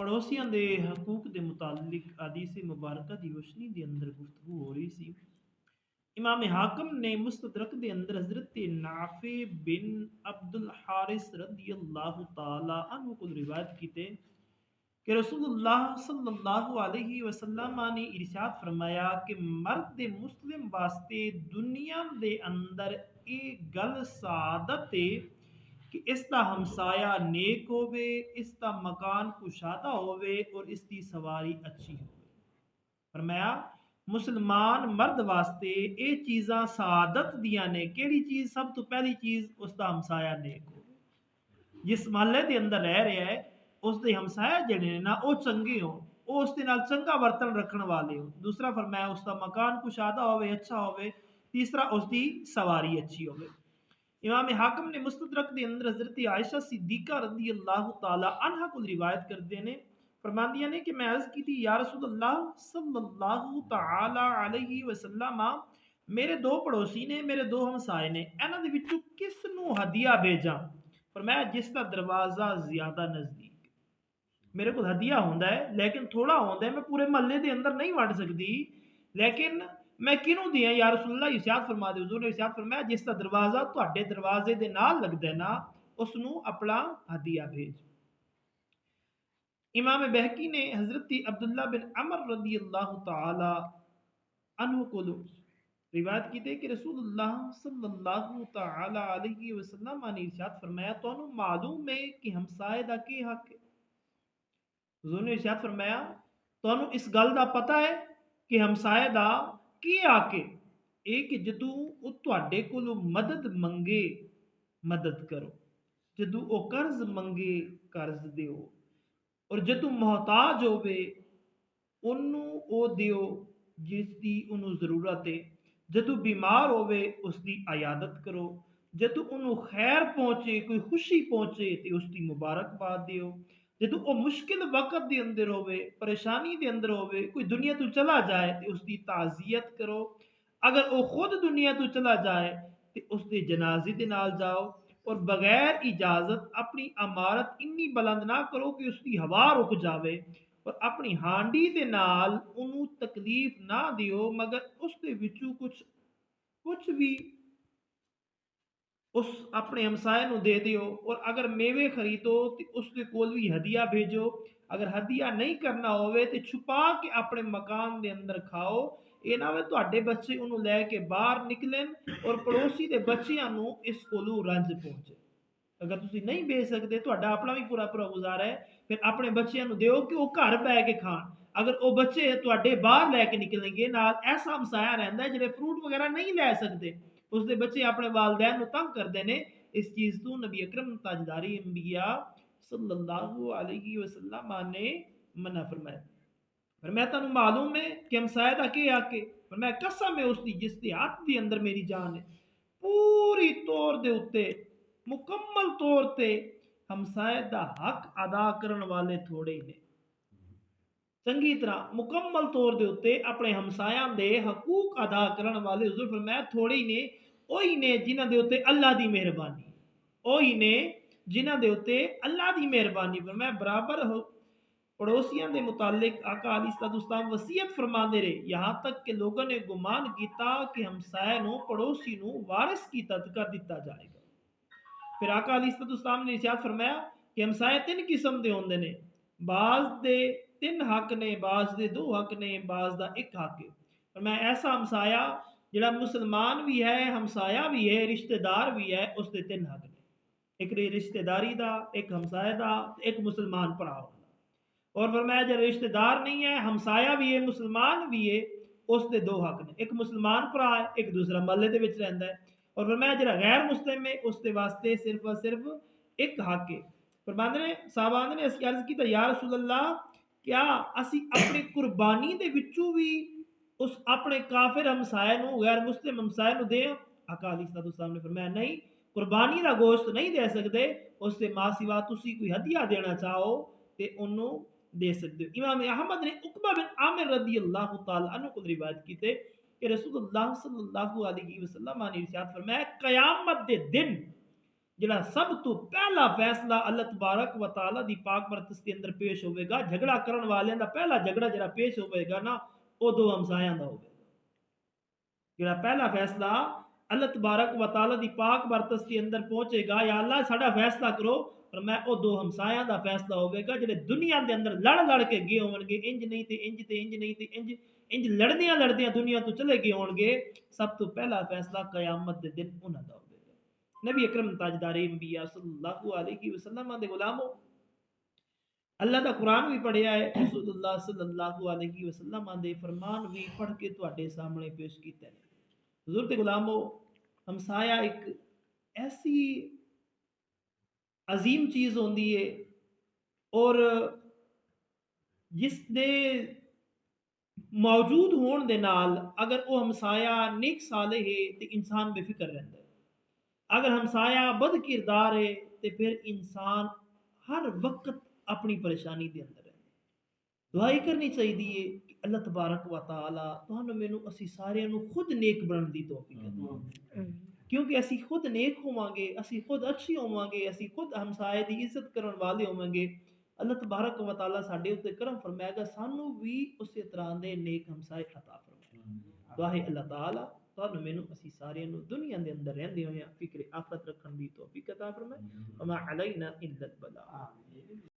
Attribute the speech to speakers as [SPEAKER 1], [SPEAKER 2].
[SPEAKER 1] پڑوسیاں دے حقوق دے متعلق حدیث مبارکہ دی روشنی دے اندر گفتگو ہو رہی سی۔ امام حاکم نے مستدرک دے اندر حضرت نافع بن عبد الحارث رضی اللہ تعالی عنہ کو روایت کیتے کہ رسول اللہ صلی اللہ علیہ وسلم نے ارشاد فرمایا کہ مرد مسلم واسطے دنیا دے اندر ایک گل سعادت ہے کہ اس دا ہمسایہ نیک ہوئے، اس دا مکان کشادہ ہوئے اور اس دی سواری اچھی ہوئے۔ فرمایا مسلمان مرد واسطے اے چیزاں سعادت دیاں نے، کیڑی چیز؟ سب تو پہلی چیز اس دا ہمسایہ نیک ہو، جس محلے دے اندر رہ رہا ہے اس دے ہمسایہ جڑے نے نا او چنگے ہو، او اس دے نال چنگا برتن رکھن والے ہو۔ دوسرا فرمایا اس دا مکان کشادہ ہوئے، اچھا ہوئے۔ تیسرا اس دی سواری اچھی ہوئے۔ امام حاکم نے مستدرک دے اندر حضرت عائشہ صدیقہ رضی اللہ تعالی عنہ کو روایت کردے نے، فرماندیاں نے کہ میں عرض کی تھی یا رسول اللہ صلی اللہ تعالی علیہ وسلم، میرے دو پڑوسی نے، میرے دو ہمسائے نے، انہاں دے وچوں کس نو ہدیہ بھیجاں؟ فرمایا جس دا دروازہ زیادہ نزدیک۔ میرے کو ہدیہ ہوندا ہے لیکن تھوڑا ہوندا ہے، میں پورے محلے دے اندر نہیں وڈ سکتی، لیکن میں کنوں دیاں یا رسول اللہ؟ ارشاد فرما دے، حضور نے ارشاد فرمایا جس دا دروازہ تہاڈے دروازے دے نال لگدا ہے نا، اس نو اپنا ہدیہ بھیج۔ امام بہقی نے حضرت عبداللہ بن عمر رضی اللہ تعالی عنہ کو روایت کی کہ رسول اللہ صلی اللہ تعالی علیہ وسلم نے ارشاد فرمایا تو معلوم ہے کہ ہمسائے دا کی حق ہے؟ حضور نے ارشاد فرمایا تو اس گل دا پتہ ہے کہ ہمسائے دا کی حق ہے؟ اے کہ جدو او تواڈے کولوں مدد منگے مدد کرو، جدو او قرض منگے قرض دیو، اور جدو محتاج ہوئے انہوں او دیو جس دی انہوں ضرورت ہے، جدو بیمار ہوئے اس دی عیادت کرو، جدو انہوں خیر پہنچے، کوئی خوشی پہنچے تے اس دی مبارکباد دیو، جدو او مشکل وقت دے اندر ہوئے، پریشانی دے اندر ہوئے، کوئی دنیا تو چلا جائے تے اس دی تعزیت کرو، اگر او خود دنیا تو چلا جائے تے اس دے جنازے دے نال جاؤ، اور بغیر اجازت اپنی عمارت انی بلند نہ کرو کہ اس کی ہوا رک جاوے، اور اپنی ہانڈی دے نال انہوں تکلیف نہ دیو، مگر اس دے وچوں کچھ بھی اس اپنے ہمسائے نو دے دیو، اور اگر میوے خریدو تو اس کے کول بھی ہدیہ بھیجو، اگر ہدیہ نہیں کرنا ہوئے تو چھپا کے اپنے مکان دے اندر کھاؤ، یہ نہ ہوئے تواڈے بچے انہوں لے کے باہر نکلن اور پڑوسی دے بچیاں نو اس کولو رنج پہنچے۔ اگر تسی نہیں بھیج سکتے تہاڈا اپنا بھی پورا پورا گزارا ہے، پھر اپنے بچیاں نو دیو کہ وہ گھر بہ کے کھان۔ اگر وہ بچے تواڈے باہر لے کے نکلیں گے، نال ایسا ہمسایہ رہندا ہے جڑے فروٹ وغیرہ نہیں لے سکتے، اس دے بچے اپنے والدین نو تنگ کردے نے، اس چیز تو نبی اکرم تاجداری انبیاء صلی اللہ علیہ وسلم نے منع فرمایا۔ فرمایا تانوں معلوم ہے کہ ہمسایہ دا کی حق ہے؟ فرمایا قسم ہے اس دی جس دے ہاتھ دے اندر میری جان ہے، پوری طور دے اتے مکمل طور تے ہمسایہ دا حق ادا کرن والے تھوڑے نے، چنگی طرح مکمل طور دے اتے اپنے ہمسایاں دے حقوق ادا کرن والے حضور فرمایا تھوڑے ہی نے، وہی نے جنہاں دے اتے اللہ دی مہربانی، وہی نے جنہاں دے اتے اللہ دی مہربانی۔ فرمایا برابر ہو پڑوسیاں دے متعلق آقا علیہ الصلوۃ والسلام وصیت فرماندے رہے، یہاں تک کہ لوگوں نے گمان کیتا کہ ہمسایہ نو پڑوسی نو وارث کی کر دیتا جائے گا۔ پھر آقا علیہ الصلوۃ والسلام نے ارشاد فرمایا کہ ہمسایہ تین قسم دے ہوندے نے، بعض دے تین حق نے، بعض دے دو حق نے، بعض دا ایک حق ہے۔ فرمایا ایسا ہمسایہ جڑا مسلمان بھی ہے، ہمسایہ بھی ہے، رشتہ دار بھی ہے، اس دے تین حق نے، ایک رشتہ داری دا، ایک ہمسایہ دا، ایک مسلمان بھرا ہونا۔ اور فرمایا جب رشتہ دار نہیں ہے، ہمسایہ بھی ہے، مسلمان بھی ہے، اس دے دو حق نے، ایک مسلمان بھرا ہے، ایک دوسرا محلے دے وچ رہندا ہے۔ اور فرمایا جڑا غیر مسلم ہے اس دے واسطے صرف اور صرف ایک حق ہے۔ فرماندے نے صحابہ نے اس کی عرض کی یا رسول اللہ کیا اسی اپنی قربانی دے وچوں بھی اس اپنے کافر ہمسائے نو، غیر مسلم ہمسائے نو دے؟ آقا علیہ السلام نے فرمایا نہیں، قربانی دا گوشت نہیں دے سکتے، اس سے ماں سوا تسی کوئی ہدیہ دینا چاہو تے انہوں دے سکتے ہو۔ امام احمد نے عقبہ بن عامر رضی اللہ تعالی عنہ کو روایت کی تے کہ رسول اللہ صلی اللہ علیہ وسلم نے ارشاد فرمایا قیامت دے دن جڑا سب تو پہلا فیصلہ اللہ تبارک و تعالی دی پاک برکت کے اندر پیش ہوئے گا، جھگڑا کرن والے دا پہلا جھگڑا جڑا پیش ہوئے گا نا، او دو ہمسایاں دا ہوگا۔ جڑا پہلا فیصلہ اللہ تبارک و تعالی دی پاک برکت کے اندر پہنچے گا، یا اللہ ساڈا فیصلہ کرو، پر میں او دو ہمسایاں دا فیصلہ ہوئے گا جڑے دنیا دے اندر لڑ لڑ کے گئے ہون گے، انج نہیں تے انج تے انج نہیں تے انج انج لڑدیاں لڑدیاں دنیا تو چلے گئے ہون گے۔ سب تو پہلا فیصلہ قیامت دے دن انہاں دا ہوگا۔ نبی اکرم تاجدار انبیاء صلی اللہ علیہ وسلم دے غلاموں، اللہ دا قرآن بھی پڑھیا ہے، رسول اللہ صلی اللہ علیہ وسلم دے فرمان بھی پڑھ کے تواڈے سامنے پیش کیتے ہیں۔ حضور دے غلاموں، ہمسایا ایک ایسی عظیم چیز ہوندی ہے، اور جس دے موجود ہون دے نال اگر وہ ہمسایا نیک صالح ہے تو انسان بے فکر رہتا ہے، اگر ہمسایا بد کردار ہے تو پھر انسان ہر وقت اپنی پریشانی دے اندر ہے۔ دعائی کرنی چاہیے کہ اللہ تبارک و تعالی تانوں مینوں اسی سارے نو خود نیک بنن دی توفیق عطا، کیونکہ اسی خود نیک ہوواں گے، اسی خود اچھی ہوواں گے، اسی خود ہمسائے دی عزت کرن والے ہوواں گے، اللہ تبارک و تعالی ساڈے اوتے کرم فرمائے گا، سانو بھی اسی طرح دے نیک ہمسائے عطا فرمائے۔ دعا ہے اللہ تعالی تانوں مینوں اسی سارے نو دنیا دے اندر رہندے ہوئے فکر آخرت رکھن دی توفیق عطا فرمائے۔ وما علینا الا البلاغ۔